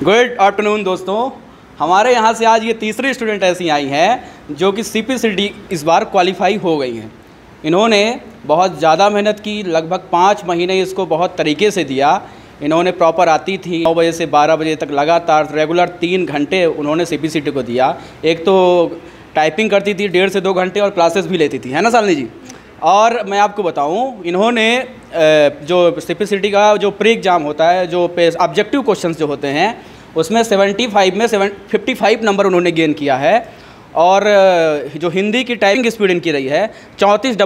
Good afternoon दोस्तों। हमारे यहाँ से आज ये तीसरी स्टूडेंट ऐसी आई हैं जो कि CPCT इस बार क्वालिफाई हो गई हैं। इन्होंने बहुत ज़्यादा मेहनत की, लगभग 5 महीने इसको बहुत तरीके से दिया। इन्होंने प्रॉपर आती थी 9 बजे से 12 बजे तक लगातार रेगुलर 3 घंटे उन्होंने CPCT को दिया। एक तो टाइपिंग करती थी 1.5 से 2 घंटे और क्लासेस भी लेती थी, है ना शालिनी जी। और मैं आपको बताऊं, इन्होंने जो CPCT का जो प्री एग्ज़ाम होता है, जो ऑब्जेक्टिव क्वेश्चंस जो होते हैं, उसमें 75 में 55 नंबर उन्होंने गेन किया है। और जो हिंदी की टाइपिंग स्पीड इनकी रही है 34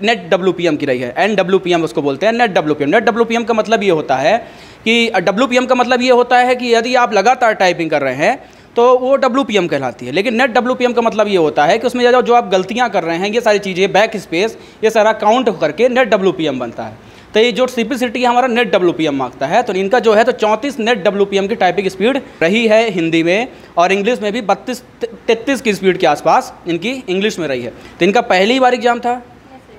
नेट WPM की रही है। NWPM उसको बोलते हैं, नेट WPM। नेट WPM का मतलब ये होता है कि WPM का मतलब ये होता है कि यदि आप लगातार टाइपिंग कर रहे हैं तो वो WPM कहलाती है। लेकिन नेट WPM का मतलब ये होता है कि उसमें जो आप गलतियाँ कर रहे हैं, ये सारी चीज़ें, बैक स्पेस, ये सारा काउंट करके नेट WPM बनता है। तो ये जो CPCT हमारा नेट WPM मांगता है, तो इनका जो है तो 34 नेट WPM की टाइपिंग स्पीड रही है हिंदी में, और इंग्लिश में भी 32-33 की स्पीड के आसपास इनकी इंग्लिश में रही है। तो इनका पहली बार एग्जाम था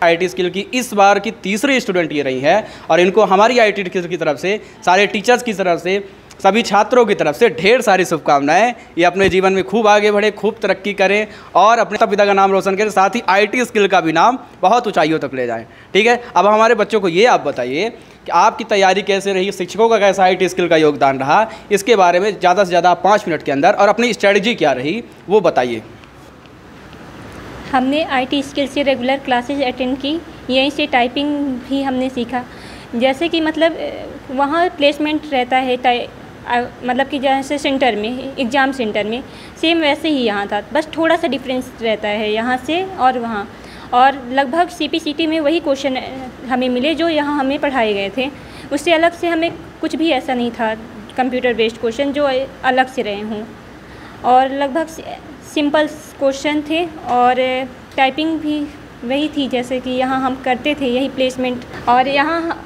IT स्किल की, इस बार की तीसरी स्टूडेंट ये रही है। और इनको हमारी IT स्किल की तरफ से, सारे टीचर्स की तरफ से, सभी छात्रों की तरफ से ढेर सारी शुभकामनाएं। ये अपने जीवन में खूब आगे बढ़े, खूब तरक्की करें और अपने पिता का नाम रोशन करें, साथ ही IT स्किल का भी नाम बहुत ऊंचाइयों तक ले जाएं। ठीक है, अब हमारे बच्चों को ये आप बताइए कि आपकी तैयारी कैसे रही, शिक्षकों का कैसा IT स्किल का योगदान रहा, इसके बारे में ज़्यादा से ज़्यादा 5 मिनट के अंदर, और अपनी स्ट्रेटजी क्या रही वो बताइए। हमने IT स्किल से रेगुलर क्लासेज अटेंड की, यहीं से टाइपिंग भी हमने सीखा। जैसे कि मतलब वहाँ प्लेसमेंट रहता है, मतलब कि जैसे सेंटर में, एग्ज़ाम सेंटर में सेम वैसे ही यहाँ था, बस थोड़ा सा डिफरेंस रहता है यहाँ से और वहाँ। और लगभग CPCT में वही क्वेश्चन हमें मिले जो यहाँ हमें पढ़ाए गए थे। उससे अलग से हमें कुछ भी ऐसा नहीं था कंप्यूटर बेस्ड क्वेश्चन जो अलग से रहे हों, और लगभग सिंपल क्वेश्चन थे। और टाइपिंग भी वही थी जैसे कि यहाँ हम करते थे, यही प्लेसमेंट। और यहाँ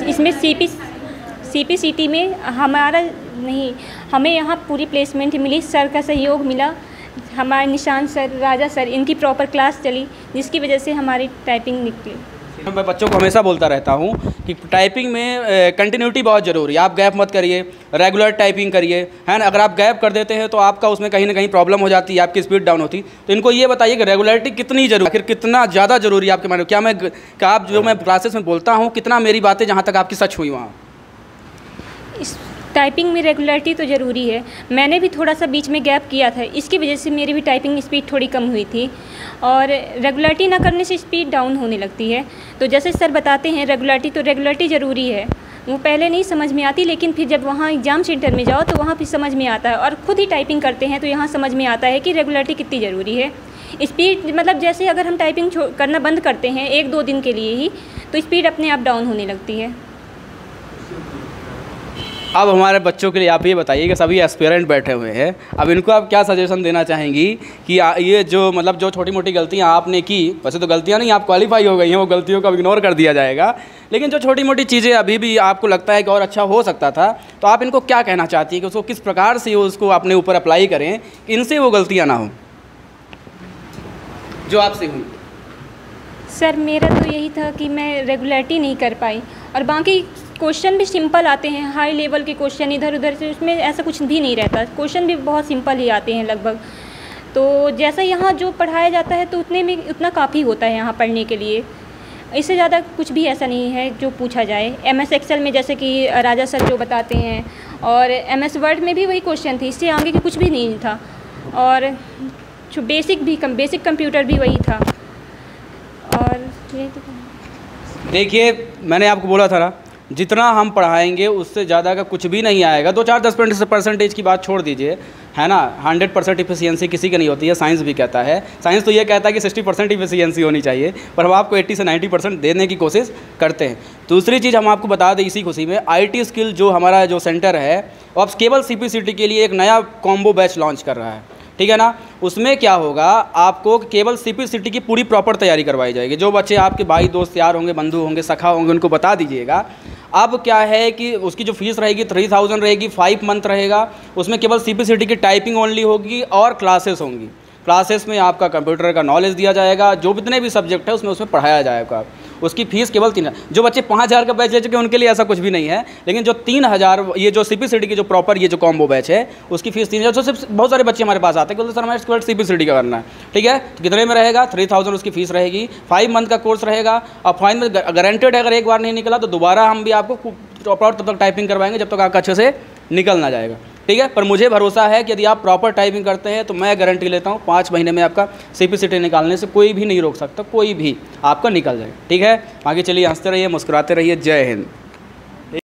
इसमें CPCT में हमें यहाँ पूरी प्लेसमेंट मिली, सर का सहयोग मिला, हमारे निशान सर, राजा सर, इनकी प्रॉपर क्लास चली, जिसकी वजह से हमारी टाइपिंग निकली। मैं बच्चों को हमेशा बोलता रहता हूँ कि टाइपिंग में कंटिन्यूटी बहुत ज़रूरी है। आप गैप मत करिए, रेगुलर टाइपिंग करिए, है ना। अगर आप गैप कर देते हैं तो आपका उसमें कहीं ना कहीं प्रॉब्लम हो जाती है, आपकी स्पीड डाउन होती। तो इनको ये बताइए कि रेगुलरिटी कितनी जरूरी, आखिर कितना ज़्यादा ज़रूरी है आपके माने। क्या आप जो मैं क्लासेस में बोलता हूँ, कितना मेरी बातें जहाँ तक आपकी सच हुई वहाँ? इस टाइपिंग में रेगुलरिटी तो ज़रूरी है। मैंने भी थोड़ा सा बीच में गैप किया था, इसकी वजह से मेरी भी टाइपिंग स्पीड थोड़ी कम हुई थी। और रेगुलरिटी ना करने से स्पीड डाउन होने लगती है। तो जैसे सर बताते हैं रेगुलरिटी ज़रूरी है। वो पहले नहीं समझ में आती, लेकिन फिर जब वहाँ एग्ज़ाम सेंटर में जाओ तो वहाँ फिर समझ में आता है, और ख़ुद ही टाइपिंग करते हैं तो यहाँ समझ में आता है कि रेगुलरिटी कितनी ज़रूरी है। स्पीड मतलब जैसे अगर हम टाइपिंग करना बंद करते हैं 1-2 दिन के लिए ही, तो स्पीड अपने आप डाउन होने लगती है। अब हमारे बच्चों के लिए आप ये बताइए कि सभी एस्पिरेंट बैठे हुए हैं, अब इनको आप क्या सजेशन देना चाहेंगी कि ये जो मतलब जो छोटी मोटी गलतियां आपने की, वैसे तो गलतियां नहीं, आप क्वालिफाई हो गई हैं, वो गलतियों को इग्नोर कर दिया जाएगा, लेकिन जो छोटी मोटी चीज़ें अभी भी आपको लगता है कि और अच्छा हो सकता था, तो आप इनको क्या कहना चाहती हैं कि उसको किस प्रकार से उसको अपने ऊपर अप्लाई करें कि इनसे वो गलतियाँ ना हो जो आपसे हुई? सर मेरा तो यही था कि मैं रेगुलरिटी नहीं कर पाई, और बाकी क्वेश्चन भी सिंपल आते हैं, हाई लेवल के क्वेश्चन इधर उधर से, उसमें ऐसा कुछ भी नहीं रहता, क्वेश्चन भी बहुत सिंपल ही आते हैं लगभग। तो जैसा यहाँ जो पढ़ाया जाता है तो उतने में उतना काफ़ी होता है यहाँ पढ़ने के लिए, इससे ज़्यादा कुछ भी ऐसा नहीं है जो पूछा जाए। MS एक्सेल में जैसे कि राजा सर जो बताते हैं, और MS वर्ड में भी वही क्वेश्चन थे, इससे आगे के कुछ भी नहीं था। और जो बेसिक कंप्यूटर भी वही था। और ये तो देखिए, मैंने आपको बोला था ना, जितना हम पढ़ाएंगे उससे ज़्यादा का कुछ भी नहीं आएगा। 2-4-10% की बात छोड़ दीजिए, है ना। 100% इफिशियंसी किसी की नहीं होती है, साइंस भी कहता है। साइंस तो ये कहता है कि 60% इफिशियंसी होनी चाहिए, पर हम आपको 80 से 90% देने की कोशिश करते हैं। दूसरी चीज़ हम आपको बता दें इसी खुशी में, IT स्किल जो हमारा जो सेंटर है, वो अब केवल CPCT के लिए एक नया कॉम्बो बैच लॉन्च कर रहा है, ठीक है ना। उसमें क्या होगा, आपको केवल CPCT की पूरी प्रॉपर तैयारी करवाई जाएगी। जो बच्चे आपके भाई दोस्त यार होंगे, बंधु होंगे, सखा होंगे, उनको बता दीजिएगा। अब क्या है कि उसकी जो फीस रहेगी 3000 रहेगी, 5 मंथ रहेगा। उसमें केवल CPCT की टाइपिंग ओनली होगी और क्लासेस होंगी। क्लासेस में आपका कंप्यूटर का नॉलेज दिया जाएगा, जो जितने भी सब्जेक्ट है उसमें पढ़ाया जाएगा। उसकी फ़ीस केवल 3,000। जो बच्चे 5,000 का बैच ले चुके हैं उनके लिए ऐसा कुछ भी नहीं है, लेकिन जो 3,000 ये जो CPCD की जो प्रॉपर ये जो कॉम्बो बैच है उसकी फ़ीस 3,000। तो सिर्फ बहुत सारे बच्चे हमारे पास आते हैं कि बोलते सर हमें स्क्वाड CPCD का करना है, ठीक है, तो कितने में रहेगा? 3,000 उसकी फ़ीस रहेगी। 5 मंथ का कोर्स रहेगा और 5 मंथ गारंटेड है, अगर एक बार नहीं निकला तो दोबारा हम भी आपको प्रॉपर तब तक टाइपिंग करवाएंगे जब तक आपका अच्छे से निकल ना जाएगा, ठीक है। पर मुझे भरोसा है कि यदि आप प्रॉपर टाइपिंग करते हैं तो मैं गारंटी लेता हूँ 5 महीने में आपका CPCD निकालने से कोई भी नहीं रोक सकता, कोई भी आपका निकल जाए, ठीक है। आगे चलिए, हंसते रहिए, मुस्कुराते रहिए। जय हिंद।